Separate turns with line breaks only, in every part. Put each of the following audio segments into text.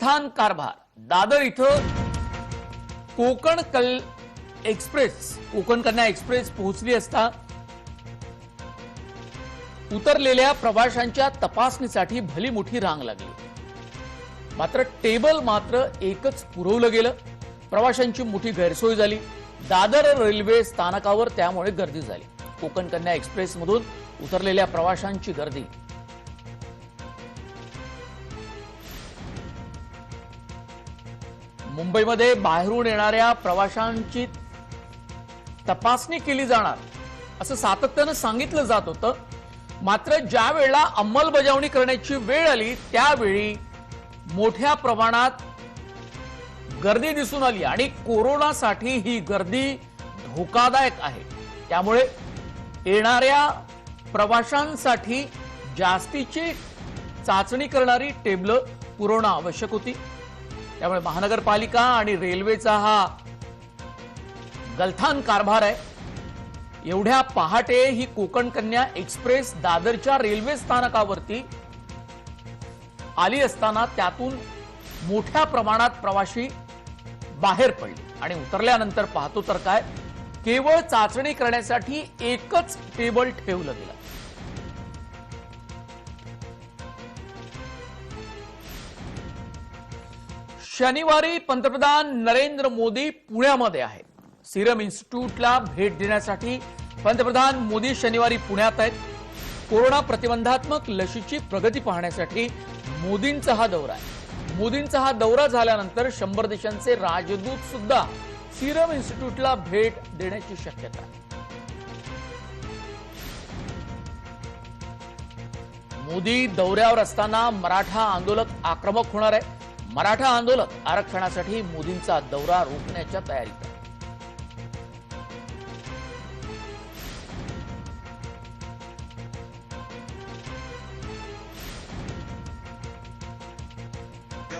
गलथान कारभार. दादर इथं कोकण कन्या एक्सप्रेस पोहोचली असता उतरलेल्या प्रवाशांच्या तपासणीसाठी भली मोठी रांग लागली. मात्र टेबल एकच पुरवलं गेलं. प्रवाशांची मोठी गैरसोय झाली. दादर रेल्वे स्थानकावर त्यामुळे गर्दी झाली. कोकण कन्या एक्सप्रेस मधून उतरलेल्या प्रवाशांची गर्दी. मुंबईमध्ये बाहेरून येणाऱ्या प्रवाशांची तपासणी केली जाणार असं सातत्यानं सांगितलं जात होतं. मात्र ज्या वेळेला अंमलबजावणी करण्याची वेळ आली त्यावेळी मोठ्या प्रमाणात गर्दी दिसून आली आणि कोरोनासाठी ही गर्दी धोकादायक आहे. त्यामुळे येणाऱ्या प्रवाशांसाठी जास्तीची चाचणी करणारी टेबल पुरवणं आवश्यक होती. त्यामुळे महानगरपालिका आणि रेल्वेचा हा गलथान कारभार आहे. एवढ्या पहाटे ही कोकण कन्या एक्सप्रेस दादरच्या रेल्वे स्थानकावरती आली असताना त्यातून मोठ्या प्रमाणात प्रवासी बाहेर पडले आणि उतरल्यानंतर पाहतो तर काय, केवळ चाचणी करण्यासाठी एकच टेबल ठेवलं गेलं. शनिवारी पंतप्रधान नरेंद्र मोदी पुण्यामध्ये आहेत. सिरम इन्स्टिट्यूटला भेट देण्यासाठी पंतप्रधान मोदी शनिवारी पुण्यात आहेत. कोरोना प्रतिबंधात्मक लशीची प्रगती पाहण्यासाठी मोदींचा हा दौरा आहे. मोदींचा हा दौरा झाल्यानंतर 100 देशांचे राजदूत सुद्धा सिरम इन्स्टिट्यूटला भेट देण्याची शक्यता आहे. मोदी दौऱ्यावर असताना मराठा आंदोलक आक्रमक होणार आहे. मराठा आंदोलक आरक्षणासाठी मोदींचा दौरा रोखण्याच्या तयारीत आहे.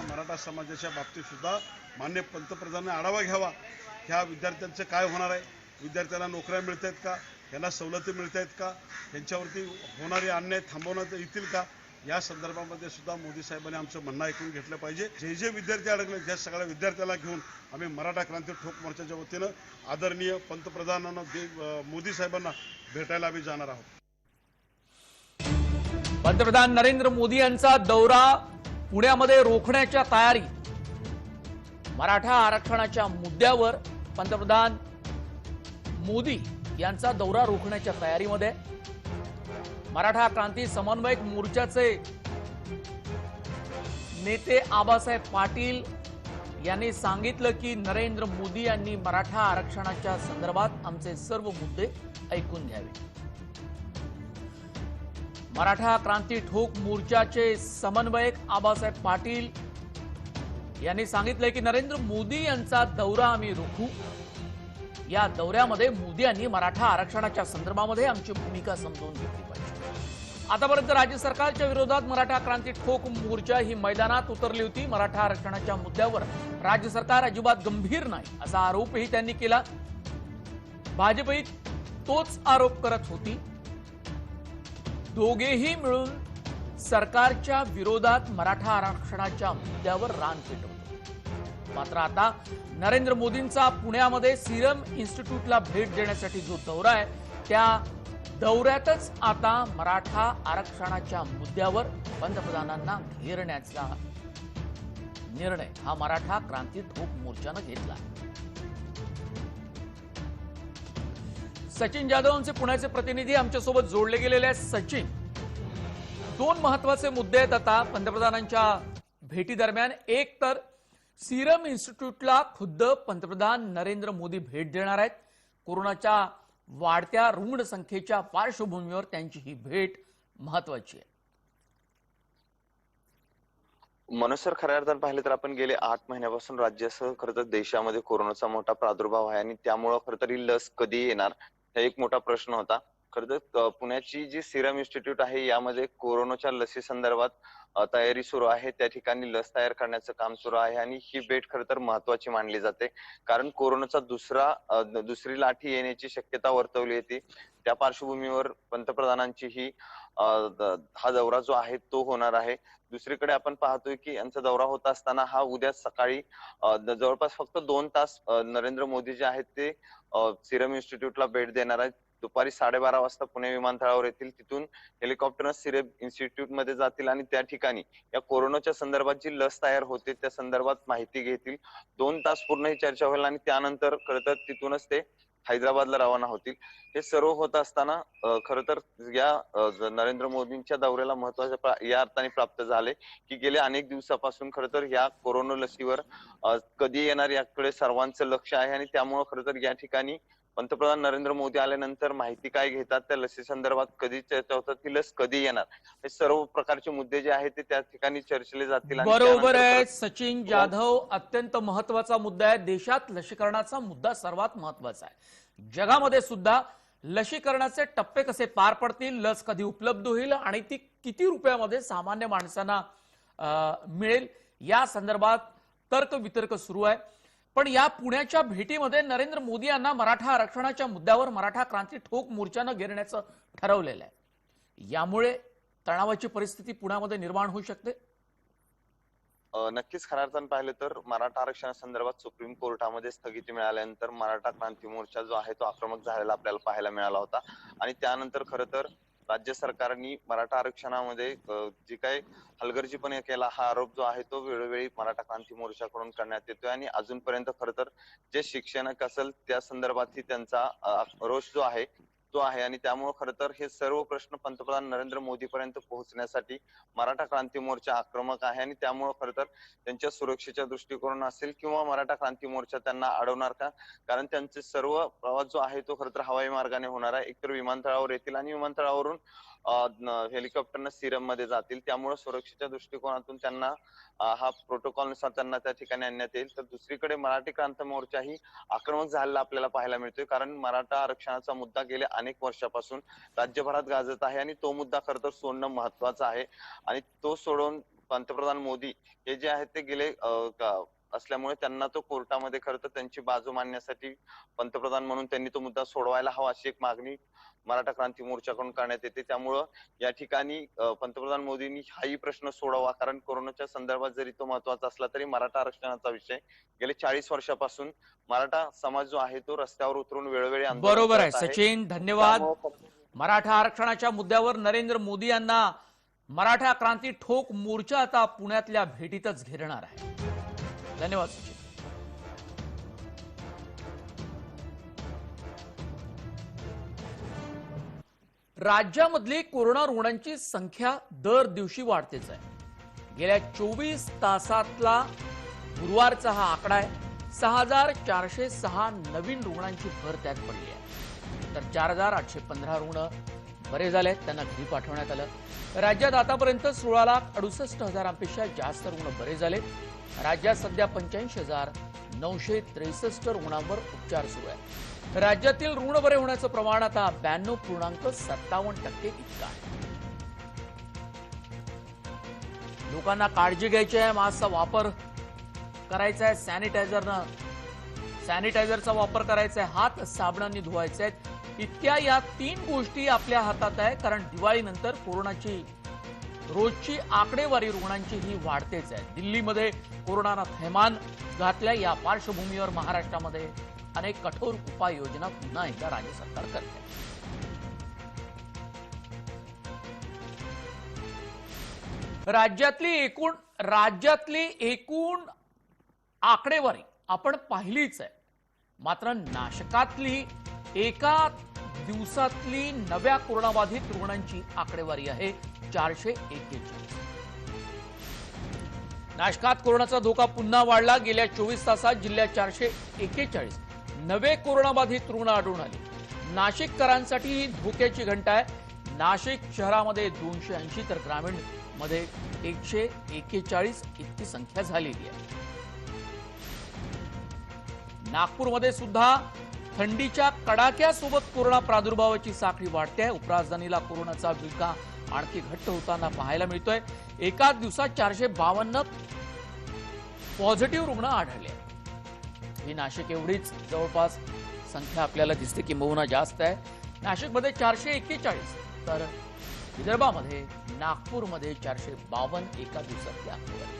मराठा समाजाच्या बाबतीत सुद्धा माननीय पंतप्रधानांनी आढावा घ्यावा. ह्या विद्यार्थ्यांचं काय होणार आहे, विद्यार्थ्यांना नोकऱ्या मिळत आहेत का, यांना सवलती मिळत आहेत का, त्यांच्यावरती होणारे अन्याय थांबवण्यात येतील का, या संदर्भामध्ये सुद्धा मोदी साहेबांनी आमचं म्हणणं ऐकून घेतलं पाहिजे. जे विद्यार्थी अडकले त्या सगळ्या विद्यार्थ्यांना घेऊन आम्ही मराठा क्रांती ठोक मोर्चाच्या वतीनं आदरणीय पंतप्रधानांना मोदी साहेबांना भेटायला आम्ही जाणार आहोत.
पंतप्रधान नरेंद्र मोदी यांचा दौरा पुण्यामध्ये रोखण्याच्या तयारी. मराठा आरक्षणाच्या मुद्द्यावर पंतप्रधान मोदी यांचा दौरा रोखण्याच्या तयारीमध्ये. मराठा क्रांती समन्वयक मोर्चाचे नेते आबासाहेब पाटील यांनी सांगितलं की नरेंद्र मोदी यांनी मराठा आरक्षणाच्या संदर्भात आमचे सर्व मुद्दे ऐकून घ्यावे. मराठा क्रांती ठोक मोर्चाचे समन्वयक आबासाहेब पाटील यांनी सांगितले की नरेंद्र मोदी यांचा दौरा आम्ही रोखू. या दौऱ्यामध्ये मोदी यांनी मराठा आरक्षणाच्या संदर्भामध्ये आमची भूमिका समजून घेतली पाहिजे. आतापर्यंत राज्य सरकारच्या विरोधात मराठा क्रांती ठोक मोर्चा ही मैदानात उतरली होती. मराठा आरक्षणाच्या मुद्द्यावर राज्य सरकार अजिबात गंभीर नाही असा आरोपही त्यांनी केला. भाजपही तोच आरोप करत होती. दोघेही मिळून सरकारच्या विरोधात मराठा आरक्षणाच्या मुद्द्यावर रान पेटवले. मात्र आता नरेंद्र मोदींचा पुण्यामध्ये सिरम इन्स्टिट्यूटला भेट देण्यासाठी जो दौरा आहे त्या दौऱ्यातच आता मराठा आरक्षणाच्या मुद्द्यावर पंतप्रधानांना घेरण्याचा निर्णय हा मराठा क्रांती ठोक मोर्चानं घेतला. सचिन जाधव आमचे पुण्याचे प्रतिनिधी आमच्यासोबत जोडले गेलेले आहेत. सचिन, दोन महत्वाचे मुद्दे आहेत आता पंतप्रधानांच्या भेटी दरम्यान. एक तर सिरम इन्स्टिट्यूटला खुद्द पंतप्रधान नरेंद्र मोदी भेट देणार आहेत. कोरोनाच्या वाढत्या रुग्ण संख्येच्या पार्श्वभूमीवर त्यांची ही भेट महत्वाची आहे.
मनोज सर, खऱ्या अर्थानं पाहिलं तर आपण गेले 8 महिन्यापासून राज्यासह खरं तर देशामध्ये कोरोनाचा मोठा प्रादुर्भाव आहे आणि त्यामुळे खरं तर ही लस कधी येणार हा एक मोठा प्रश्न होता. खरं तर पुण्याची जी सिरम इन्स्टिट्यूट आहे यामध्ये कोरोनाच्या लसी संदर्भात तयारी सुरू आहे. त्या ठिकाणी लस तयार करण्याचं काम सुरू आहे आणि ही भेट खरं तर महत्वाची मानली जाते. कारण कोरोनाचा दुसरी लाट येण्याची शक्यता वर्तवली येते. त्या पार्श्वभूमीवर पंतप्रधानांची ही हा दौरा जो आहे तो होणार आहे. दुसरीकडे आपण पाहतोय की यांचा दौरा होत असताना हा उद्या सकाळी जवळपास फक्त 2 तास नरेंद्र मोदी जे आहेत ते सिरम इन्स्टिट्यूटला भेट देणार आहेत. दुपारी 12:30 वाजता पुणे विमानतळावर येतील. तिथून हेलिकॉप्टरनं सिरम इन्स्टिट्यूट मध्ये जातील आणि त्या ठिकाणी या कोरोनाच्या संदर्भात जी लस तयार होते त्या संदर्भात माहिती घेतील. 2 तास पूर्ण ही चर्चा होईल आणि त्यानंतर खरं तर तिथूनच ते हैदराबादला रवाना होतील. हे सर्व होत असताना खरं तर या नरेंद्र मोदींच्या दौऱ्याला या अर्थाने प्राप्त झाले की गेल्या अनेक दिवसापासून खरं तर या कोरोना लसीवर कधी येणार याकडे सर्वांचं लक्ष आहे आणि त्यामुळे खरं तर या ठिकाणी पंतप्रधान नरेंद्र मोदी आल्यानंतर माहिती काय घेतात, त्या लसी संदर्भात कधी चर्चा होतात, ती लस कधी येणार, हे सर्व प्रकारचे मुद्दे जे आहेत ते त्या ठिकाणी चर्चेले जातील.
बरोबर आहे सचिन जाधव, अत्यंत महत्वाचा मुद्दा आहे. देशात लसीकरणाचा मुद्दा सर्वात महत्वाचा आहे. जगामध्ये सुद्धा लसीकरणाचे टप्पे कसे पार पडतील, लस कधी उपलब्ध होईल आणि ती किती रुपयामध्ये सामान्य माणसांना मिळेल या संदर्भात तर्क वितर्क सुरू आहे. पण या पुण्याच्या भेटीमध्ये नरेंद्र मोदी यांना मराठा आरक्षणाच्या मुद्द्यावर मराठा क्रांती ठोक मोर्चानं घेरण्याचं ठरवलेलं आहे. यामुळे तणावाची परिस्थिती पुण्यामध्ये निर्माण होऊ शकते.
नक्कीच खऱ्या अर्थानं पाहिलं तर मराठा आरक्षणासंदर्भात सुप्रीम कोर्टामध्ये स्थगिती मिळाल्यानंतर मराठा क्रांती मोर्चा जो आहे तो आक्रमक झालेला आपल्याला पाहायला मिळाला होता आणि त्यानंतर खरं तर राज्य सरकारने मराठा आरक्षणामध्ये जी काही हलगर्जीपणे केला हा आरोप जो आहे तो वेळोवेळी मराठा क्रांती मोर्चाकडून करण्यात येतोय आणि अजूनपर्यंत खरं तर जे शिक्षणक असेल त्या संदर्भातही त्यांचा रोष जो आहे तो आहे आणि त्यामुळे खरं तर हे सर्व प्रश्न पंतप्रधान नरेंद्र मोदी पर्यंत पोहोचण्यासाठी मराठा क्रांती मोर्चा आक्रमक आहे आणि त्यामुळे खरं तर त्यांच्या सुरक्षेच्या दृष्टिकोन असेल किंवा मराठा क्रांती मोर्चा त्यांना अडवणार का, कारण त्यांचे सर्व प्रवास जो आहे तो खरं तर हवाई मार्गाने होणार आहे. एकतर विमानतळावर येतील आणि विमानतळावरून हेलिकॉप्टरनं सिरम मध्ये जातील. त्यामुळे सुरक्षेच्या दृष्टिकोनातून त्यांना हा प्रोटोकॉल नुसार त्यांना त्या ठिकाणी आणण्यात येईल. तर दुसरीकडे मराठी क्रांती मोर्चा ही आक्रमक झालेला आपल्याला पाहायला मिळतोय, कारण मराठा आरक्षणाचा मुद्दा गेल्या अनेक वर्षापासून राज्यभरात गाजत आहे आणि तो मुद्दा खरं तर सोडणं महत्वाचं आहे आणि तो सोडून पंतप्रधान मोदी हे जे आहेत ते गेले असल्यामुळे त्यांना तो कोर्टामध्ये खरं तर त्यांची बाजू मांडण्यासाठी पंतप्रधान म्हणून त्यांनी तो मुद्दा सोडवायला हवा अशी एक मागणी मराठा क्रांती मोर्चाकडून करण्यात येते. त्यामुळं या ठिकाणी पंतप्रधान मोदींनी हाही प्रश्न सोडवा, कारण कोरोनाच्या संदर्भात जरी तो महत्वाचा असला तरी मराठा आरक्षणाचा विषय गेले 40 वर्षापासून मराठा समाज जो आहे तो रस्त्यावर उतरून वेळोवेळी आंदोलन
बरोबर आहे
करत आहे.
सचिन, धन्यवाद. मराठा आरक्षणाच्या मुद्द्यावर नरेंद्र मोदी यांना मराठा क्रांती ठोक मोर्चा आता पुण्यातल्या भेटीतच घेरणार आहे. धन्यवाद सचिन. राज्यामधली कोरोना रुग्णांची संख्या दर दिवशी वाढतेच आहे. गेल्या 24 तासातला गुरुवारचा हा आकडा आहे. 6,406 नवीन रुग्णांची भर त्यात पडली आहे. तर 4,815 रुग्ण बरे झाले, त्यांना घरी पाठवण्यात आलं. राज्यात आतापर्यंत 16,68,000पेक्षा जास्त रुग्ण बरे झाले. राज्यात सध्या 85,963 रुग्णांवर उपचार सुरू आहे. राज्यातील रुग्ण बरे होण्याचं प्रमाण आता 92.57% इतकं आहे. लोकांना काळजी घ्यायची आहे, मास्कचा वापर करायचा आहे, सॅनिटायझरचा वापर करायचा आहे, हात साबणाने धुवायचे आहेत. इतक्या या 3 गोष्टी आपल्या हातात आहे, कारण दिवाळीनंतर कोरोनाची रोजची आकडेवारी रुग्णांची ही वाढतेच आहे. दिल्लीमध्ये कोरोनानं थैमान घातल्या. या पार्श्वभूमीवर महाराष्ट्रामध्ये अनेक कठोर उपाययोजना पुन्हा एकदा राज्य सरकार करते. राज्यातली एकूण आकडेवारी आपण पाहिलीच आहे. मात्र नाशकातली एका दिवसातली नव्या कोरोनाबाधित रुग्णांची आकडेवारी आहे 441. नाशकात कोरोनाचा धोका पुन्हा वाढला. गेल्या 24 तासात जिल्ह्यात 441 नवे कोरोनाबाधित रुग्ण आढळून आले. नाशिककरांसाठी ही धोक्याची घंटा आहे. नाशिक शहरामध्ये 280 तर ग्रामीण मध्ये 141 इतकी संख्या झालेली आहे. नागपूरमध्ये सुद्धा थंडीच्या कडाक्यासोबत कोरोना प्रादुर्भावाची साखळी वाढते आहे। उपराजधानीला कोरोनाचा विळखा आणखी घट्ट होताना पाहायला मिळतोय। एकाच दिवसात 452 पॉझिटिव्ह रुग्ण आढळले। ही नाशिक एवढीच जवळपास संख्या आपल्याला दिसते, किंबहुना जास्त आहे। नाशिकमध्ये 441, तर विदर्भामध्ये नागपूरमध्ये 452 एका दिवसातल्या आकडेवारी।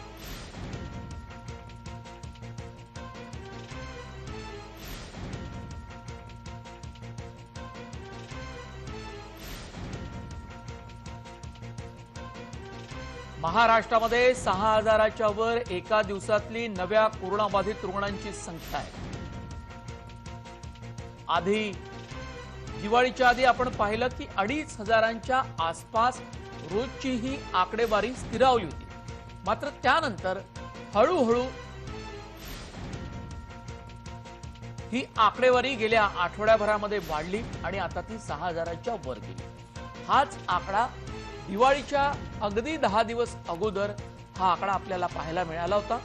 महाराष्ट्रामध्ये 6000च्या वर एका दिवसातली नव्या कोरोनाबाधित रुग्णांची संख्या आहे। आधी दिवाळीच्या आधी आपण पाहिलं की 2500च्या आसपास रोजची ही आकडेवारी स्थिरावली होती। मात्र त्यानंतर हळूहळू ही आकडेवारी गेल्या आठवड्याभरामध्ये वाढली आणि आता ती 6000च्या वर गेली। हाच आकडा दिवाळीच्या अगदी 10 दिवस अगोदर हा आकडा आपल्याला पाहायला मिळाला होता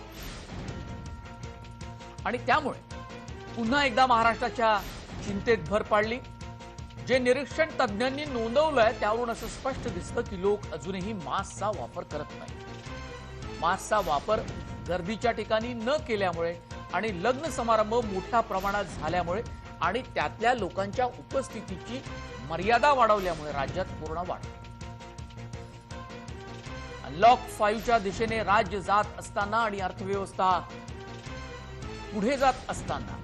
आणि त्यामुळे पुन्हा एकदा महाराष्ट्राच्या चिंतेत भर पाडली। जे निरीक्षण तज्ञांनी नोंदवलंय त्यावरून असं स्पष्ट दिसतं की लोक अजूनही मास्कचा वापर करत नाहीत। मास्कचा वापर गर्दीच्या ठिकाणी न केल्यामुळे आणि लग्न समारंभ मोठ्या प्रमाणात झाल्यामुळे आणि त्यातल्या लोकांच्या उपस्थितीची मर्यादा वाढवल्यामुळे राज्यात कोरोना वाढतो। अनलॉक 5च्या दिशेने राज्य जात असताना आणि अर्थव्यवस्था पुढे जात असताना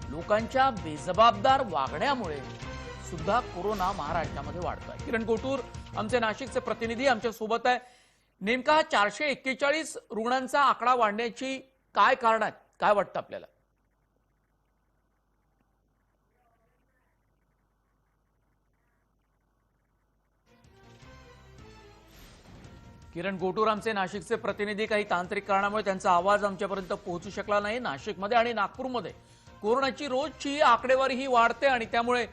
लोकांच्या बेजबाबदार वागण्यामुळे सुद्धा कोरोना महाराष्ट्रामध्ये वाढतोय। किरण कोटूर आमचे नाशिकचे प्रतिनिधी आमच्या सोबत आहे। नेमका 441 रुग्णांचा आकडा वाढण्याची काय कारण आहेत, काय वाटतं आपल्याला? किरण गोटूर आमचे नाशिकचे प्रतिनिधी, काही तांत्रिक कारणामुळे त्यांचा आवाज आमच्यापर्यंत पोहोचू शकला नाही। नाशिकमध्ये आणि नागपूरमध्ये कोरोनाची रोजची आकडेवारी ही वाढते आणि त्यामुळे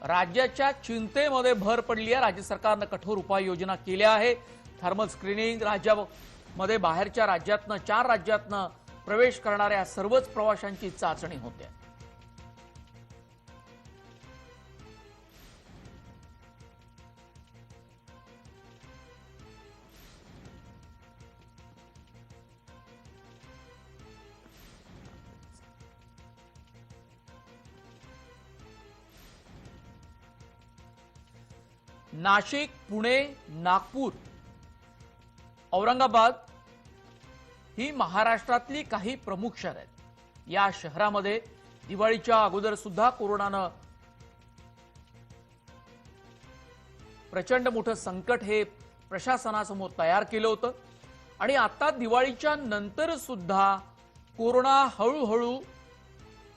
राज्याच्या चिंतेमध्ये भर पडली आहे। राज्य सरकारने कठोर उपाययोजना केल्या आहे। थर्मल स्क्रीनिंग, राज्यामध्ये बाहेरच्या राज्यातनं 4 राज्यातनं प्रवेश करणाऱ्या सर्वच प्रवाशांची चाचणी होते। नाशिक, पुणे, नागपूर, औरंगाबाद ही महाराष्ट्रातली काही प्रमुख शहर आहेत। या शहरामध्ये दिवाळीच्या अगोदर सुद्धा कोरोनानं प्रचंड मोठं संकट हे प्रशासनासमोर तयार केलं होतं आणि आता दिवाळीच्या नंतर सुद्धा कोरोना हळूहळू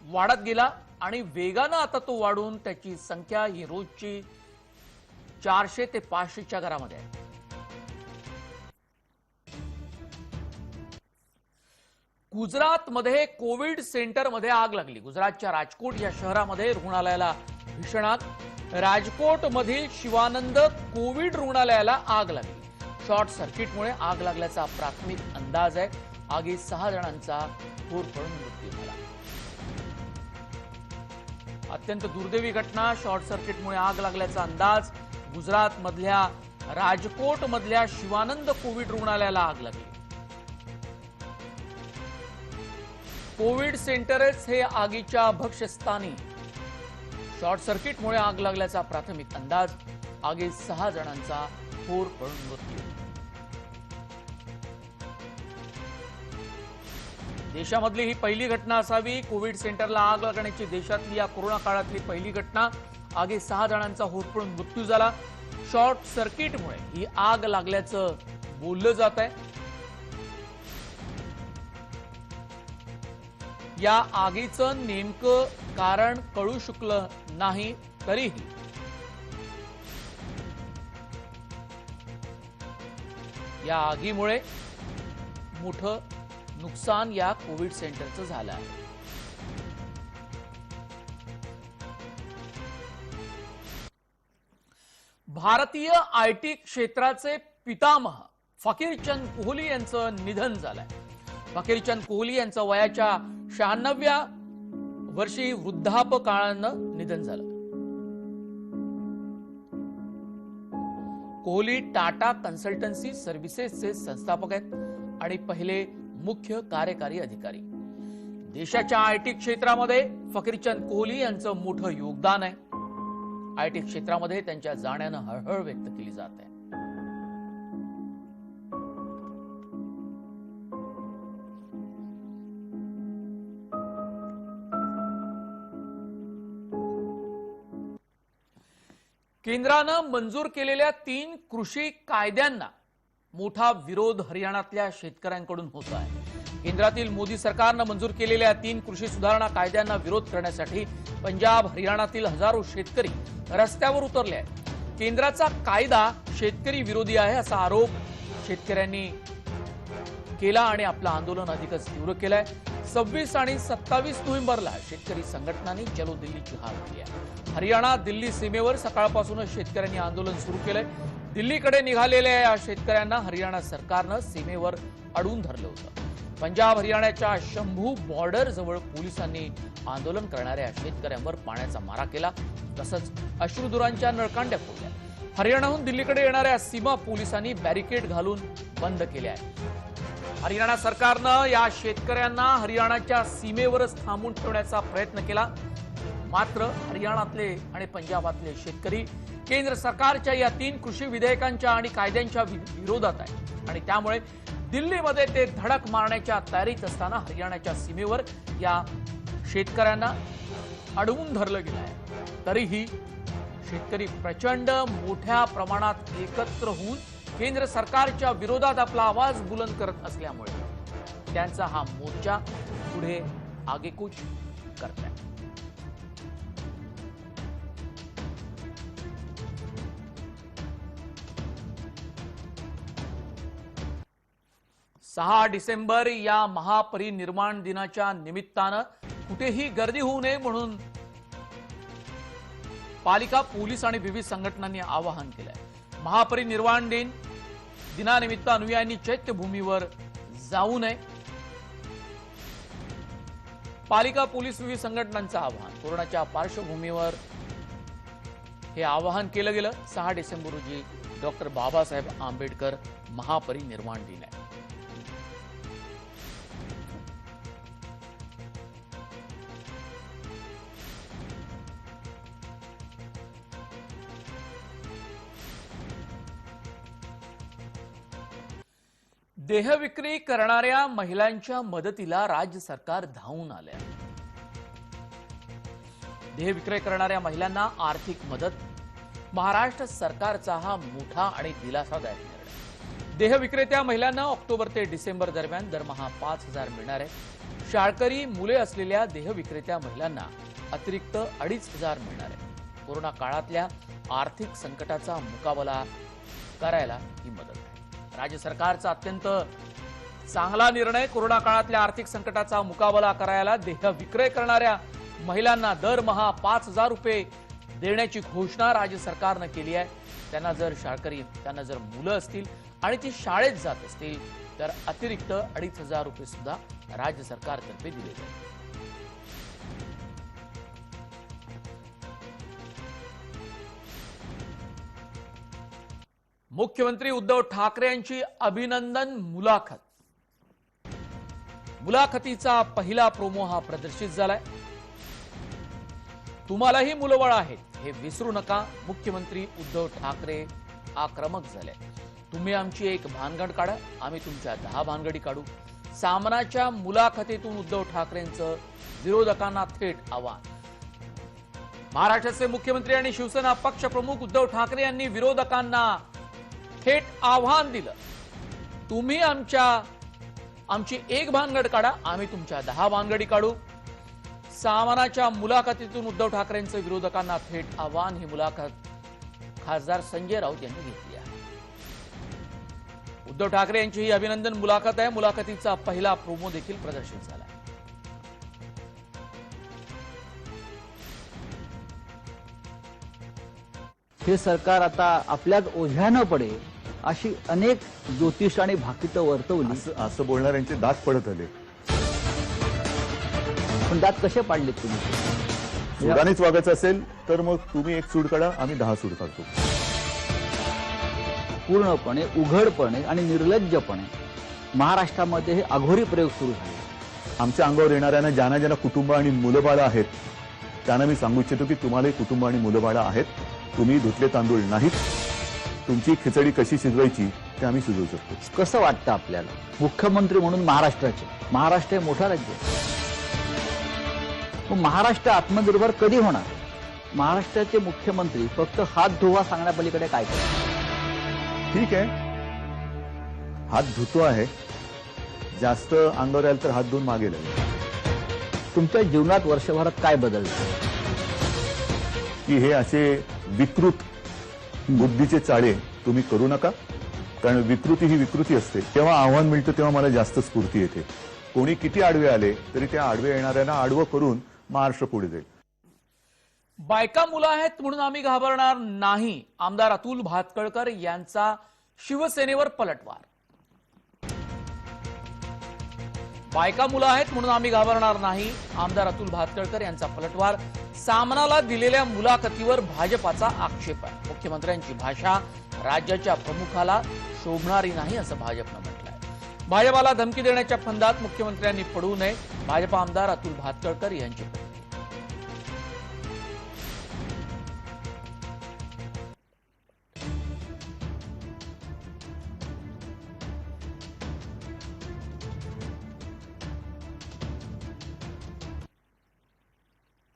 वाढत गेला आणि वेगानं आता तो वाढून त्याची संख्या ही रोजची 400 ते 500च्या घरामध्ये आहे। गुजरातमध्ये कोविड सेंटरमध्ये आग लागली। गुजरातच्या राजकोट या शहरामध्ये रुग्णालयाला भीषण आग। राजकोटमधील शिवानंद कोविड रुग्णालयाला आग लागली। शॉर्ट सर्किटमुळे आग लागल्याचा प्राथमिक अंदाज आहे। आगीत 6 जणांचा होरपळून मृत्यू झाला। अत्यंत दुर्दैवी घटना, शॉर्ट सर्किटमुळे आग लागल्याचा अंदाज। गुजरात मधल्या राजकोट मधल्या शिवानंद कोविड रुग्णालयाला आग लागली। कोविड सेंटरच हे आगीच्या भक्ष्यस्थानी। शॉर्ट सर्किटमुळे आग लागल्याचा प्राथमिक अंदाज। आगीत 6 जणांचा होरपळून मृत्यू। देशामधली ही पहिली घटना असावी। कोविड सेंटरला आग लागण्याची देशातली या कोरोना काळातली पहिली घटना। आगीत 6 जणांचा होरपळून मृत्यू झाला। शॉर्ट सर्किटमुळे ही आग लागल्याचं बोललं जात आहे। या आगीचं नेमकं कारण कळू शकलं नाही, तरीही या आगीमुळे मोठं नुकसान या कोविड सेंटरचं झालं आहे। भारतीय आयटी क्षेत्राचे पितामह फकीरचंद कोहली यांचं निधन झालंय. फकीरचंद कोहली यांचं वयाच्या 96व्या वर्षी वृद्धापकाळानं निधन झालं. कोहली टाटा कन्सल्टन्सी सर्व्हिसेसचे संस्थापक आहेत आणि पहिले मुख्य कार्यकारी अधिकारी. देशाच्या आयटी क्षेत्रामध्ये फकीरचंद कोहली यांचं मोठं योगदान आहे. आयटी क्षेत्रामध्ये त्यांच्या जाण्यानं हळहळ व्यक्त केली जात आहे. केंद्रानं मंजूर केलेल्या 3 कृषी कायद्यांना मोठा विरोध हरियाणातल्या शेतकऱ्यांकडून होत आहे. केंद्रातील मोदी सरकारनं मंजूर केलेल्या 3 कृषी सुधारणा कायद्यांना विरोध करण्यासाठी पंजाब हरियाणातील हजारो शेतकरी रस्त्यावर उतरले आहेत. केंद्राचा कायदा शेतकरी विरोधी आहे असा आरोप शेतकऱ्यांनी केला आणि आपलं आंदोलन अधिकच तीव्र केलंय. 26 आणि 27 नोव्हेंबरला शेतकरी संघटनांनी चलो दिल्लीची हाक दिली आहे. हरियाणा दिल्ली सीमेवर सकाळपासूनच शेतकऱ्यांनी आंदोलन सुरू केलंय. दिल्लीकडे निघालेल्या या शेतकऱ्यांना हरियाणा सरकारनं सीमेवर अडवून धरलं होतं. पंजाब हरियाणाच्या शंभू बॉर्डर जवळ पोलिसांनी आंदोलन करणाऱ्या शेतकऱ्यांवर पाण्याचा मारा केला. तसंच अश्रुधुरांच्या नळकांड्या फोडल्या. हरियाणाहून दिल्लीकडे येणाऱ्या सीमा पोलिसांनी बॅरिकेड घालून बंद केले आहे. हरियाणा सरकारनं या शेतकऱ्यांना हरियाणाच्या सीमेवरच थांबून ठेवण्याचा प्रयत्न केला. मात्र हरियाणातले आणि पंजाबातले शेतकरी केंद्र सरकारच्या या 3 कृषी विधेयकांच्या आणि कायद्यांच्या विरोधात आहे आणि त्यामुळे दिल्लीमध्ये ते धडक मारण्याच्या तयारीत असताना हरियाणाच्या सीमेवर या शेतकऱ्यांना अडवून धरलं गेलं आहे. तरीही शेतकरी प्रचंड मोठ्या प्रमाणात एकत्र होऊन केंद्र सरकारच्या विरोधात आपला आवाज बुलंद करत असल्यामुळे त्यांचा हा मोर्चा पुढे आगेकूच करत आहे. डिसेंबर या महापरिनिर्वाण दिनाच्या निमित्तानं कुठेही गर्दी होऊ नये म्हणून पालिका, पोलीस आणि विविध संघटनांनी आवाहन केलंय. महापरिनिर्वाण दिनानिमित्त अनुयायांनी चैत्यभूमीवर जाऊ नये. पालिका, पोलीस, विविध संघटनांचं आवाहन. कोरोनाच्या पार्श्वभूमीवर हे आवाहन केलं गेलं. 6 डिसेंबर रोजी डॉक्टर बाबासाहेब आंबेडकर महापरिनिर्वाण दिन आहे. देहविक्री करणाऱ्या महिलांच्या मदतीला राज्य सरकार धावून आले. देहविक्रय करणाऱ्या महिलांना आर्थिक मदत. महाराष्ट्र सरकारचा हा मोठा आणि दिलासादायक निर्णय. देहविक्रेत्या महिलांना ऑक्टोबर ते डिसेंबर दरम्यान दरमहा 5,000 मिळणार आहे. शाळकरी मुले असलेल्या देहविक्रेत्या महिलांना अतिरिक्त 2,500 मिळणार आहे. कोरोना काळातल्या आर्थिक संकटाचा मुकाबला करायला ही मदत आहे. राज्य सरकारचा अत्यंत चांगला निर्णय. कोरोना काळातल्या आर्थिक संकटाचा मुकाबला करायला देह विक्रय करणाऱ्या महिलांना दरमहा 5,000 रुपये देण्याची घोषणा राज्य सरकारनं केली आहे. त्यांना जर मुलं असतील आणि ती शाळेत जात असतील तर अतिरिक्त 2,500 रुपये सुद्धा राज्य सरकारतर्फे दिले जाईल. मुख्यमंत्री उद्धव ठाकरे यांची अभिनंदन मुलाखत. मुलाखतीचा पहिला प्रोमो हा प्रदर्शित झालाय. तुम्हालाही मुलंबाळ आहेत हे विसरू नका. मुख्यमंत्री उद्धव ठाकरे आक्रमक झाले. तुम्ही आमची एक भानगड काढा, आम्ही तुमच्या 10 भानगडी काढू. सामनाच्या मुलाखतीतून उद्धव ठाकरेंचं विरोधकांना थेट आव्हान. महाराष्ट्राचे मुख्यमंत्री आणि शिवसेना पक्षप्रमुख उद्धव ठाकरे यांनी विरोधकांना थेट आव्हान दिलं. तुम्ही आमची एक भानगड काढा, आम्ही तुमच्या 10 भानगडी काढू. सामनाच्या मुलाखतीतून उद्धव ठाकरेंचं विरोधकांना थेट आव्हान. ही मुलाखत खासदार संजय राऊत यांनी घेतली आहे. उद्धव ठाकरे यांची ही अभिनंदन मुलाखत आहे. मुलाखतीचा पहिला प्रोमो देखील प्रदर्शित झाला.
हे सरकार आता आपल्याच ओझ्यानं पडे अशी अनेक ज्योतिष आणि भाकितं वर्तवली,
असं बोलणाऱ्यांचे दात पडत आले.
पण दात कसे पाडलेत तुम्ही?
सुडानेच वागायचं असेल तर मग तुम्ही एक सूड काढा, आम्ही 10 सूड काढतो.
पूर्णपणे उघडपणे आणि निर्लज्जपणे महाराष्ट्रामध्ये हे अघोरी प्रयोग सुरू झाले.
आमच्या अंगावर येणाऱ्यांना ज्यांना कुटुंब आणि मुलं बाळं आहेत त्यांना मी सांगू इच्छितो की तुम्हालाही कुटुंब आणि मुलं बाळं आहेत. तुम्ही धुतले तांदूळ नाहीत. तुमची खिचडी कशी शिजवायची ते आम्ही शिजवू शकतो.
कसं वाटतं आपल्याला मुख्यमंत्री म्हणून महाराष्ट्र हे मोठं राज्य आहे. मग महाराष्ट्र आत्मनिर्भर कधी होणार? महाराष्ट्राचे मुख्यमंत्री फक्त हात धुवा सांगण्यापलीकडे काय करतात?
ठीक आहे, हात धुतो आहे, जास्त अंगावर आलं तर हात धुवून मागे लागेल.
तुमच्या जीवनात वर्षभरात काय बदललं
की हे असे विकृत बुद्धीचे चाळे तुम्ही करू नका. कारण विकृती ही विकृती असते. तेव्हा आव्हान मिळतं तेव्हा मला जास्त स्फूर्ती येते. कोणी किती आडवे आले तरी त्या आडवे येणाऱ्यांना आडवं करून महाराष्ट्र पुढे जाईल.
बायका मुलं आहेत म्हणून आम्ही घाबरणार नाही. आमदार अतुल भातखळकर यांचा शिवसेनेवर पलटवार. बायका मुलं आहेत म्हणून आम्ही घाबरणार नाही. आमदार अतुल भातखळकर यांचा पलटवार. सामनाला दिलेल्या मुलाखतीवर भाजपाचा आक्षेप आहे. मुख्यमंत्र्यांची भाषा राज्याच्या प्रमुखाला शोभणारी नाही असं भाजपनं म्हटलंय. भाजपाला धमकी देण्याच्या फंदात मुख्यमंत्र्यांनी पडू नये. भाजपा आमदार अतुल भातखळकर यांची प्रतिक्रिया.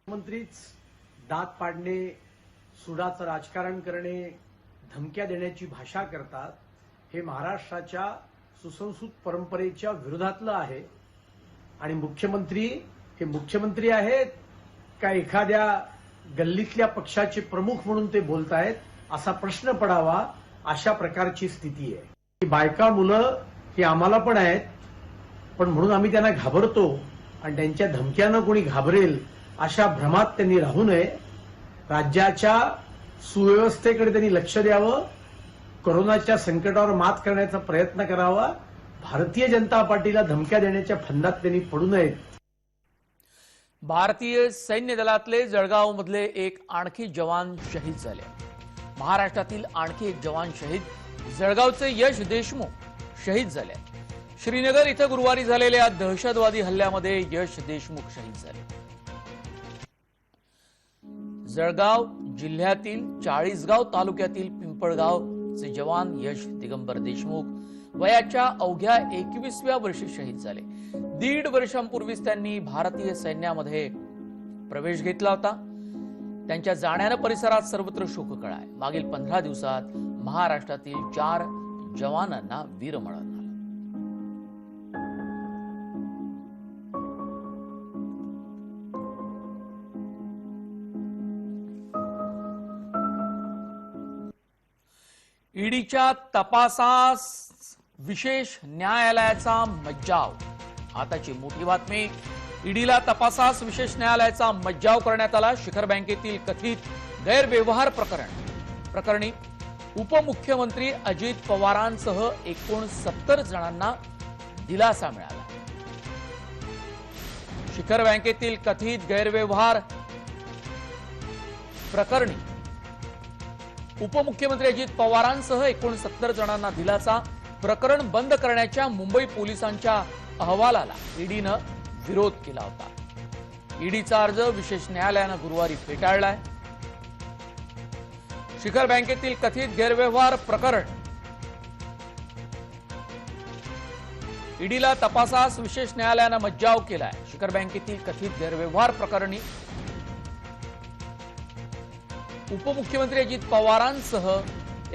मंत्रीच दात पाडणे, सुडाचं राजकारण करणे, धमक्या देण्याची भाषा करतात. हे महाराष्ट्राच्या सुसंस्कृत परंपरेच्या विरोधातलं आहे. आणि मुख्यमंत्री हे मुख्यमंत्री आहेत का एखाद्या गल्लीतल्या पक्षाचे प्रमुख म्हणून ते बोलतायत असा प्रश्न पडावा. अशा प्रकारची स्थिती आहे. ही बायका मुलं ही आम्हाला पण आहेत, पण म्हणून आम्ही त्यांना घाबरतो आणि त्यांच्या धमक्यानं कोणी घाबरेल अशा भ्रमात त्यांनी राहू नये. राज्याच्या सुव्यवस्थेकडे त्यांनी लक्ष द्यावं. कोरोनाच्या संकटावर मात करण्याचा प्रयत्न करावा. भारतीय जनता पार्टीला धमक्या देण्याच्या फंदात त्यांनी पडू नयेत.
भारतीय सैन्य दलातले जळगावमधले एक आणखी जवान शहीद झाले. महाराष्ट्रातील आणखी एक जवान शहीद. जळगावचे यश देशमुख शहीद झाले. श्रीनगर इथं गुरुवारी झालेल्या दहशतवादी हल्ल्यामध्ये यश देशमुख शहीद झाले. जळगाव जिल्ह्यातील चाळीसगाव तालुक्यातील पिंपळगावचे जवान यश दिगंबर देशमुख वयाच्या अवघ्या 21व्या वर्षी शहीद झाले. 1.5 वर्षांपूर्वीच त्यांनी भारतीय सैन्यामध्ये प्रवेश घेतला होता. त्यांच्या जाण्यानं परिसरात सर्वत्र शोककळा आहे. मागील 15 दिवसात महाराष्ट्रातील 4 जवानांना वीरमरण आलं. ईडीच्या तपासास विशेष न्यायालयाचा मज्जाव. आताची मोठी बातमी. ईडीला तपासास विशेष न्यायालयाचा मज्जाव करण्यात आला. शिखर बँकेतील कथित गैरव्यवहार प्रकरणी उपमुख्यमंत्री अजित पवारांसह एकूण 70 जणांना दिलासा मिळाला. शिखर बँकेतील कथित गैरव्यवहार प्रकरणी उपमुख्यमंत्री अजित पवारांसह एकूण 70 जणांना दिलासा. प्रकरण बंद करण्याच्या मुंबई पोलिसांच्या अहवालाला ईडीनं विरोध केला होता. ईडीचा अर्ज विशेष न्यायालयानं गुरुवारी फेटाळलाय. शिखर बँकेतील कथित गैरव्यवहार प्रकरण. ईडीला तपासास विशेष न्यायालयानं मज्जाव केलाय. शिखर बँकेतील कथित गैरव्यवहार प्रकरणी उपमुख्यमंत्री अजित पवारांसह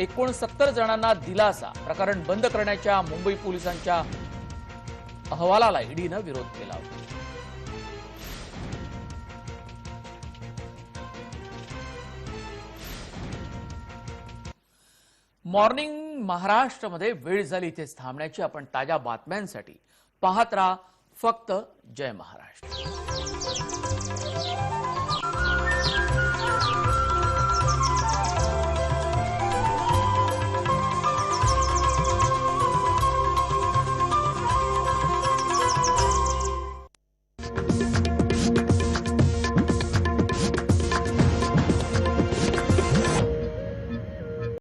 एकूण 70 जणांना दिलासा. प्रकरण बंद करण्याच्या मुंबई पोलिसांच्या अहवालाला ईडीनं विरोध केला होता. मॉर्निंग महाराष्ट्रामध्ये वेळ झाली इथेच थांबण्याची. आपण ताज्या बातम्यांसाठी पाहत राहा फक्त जय महाराष्ट्र.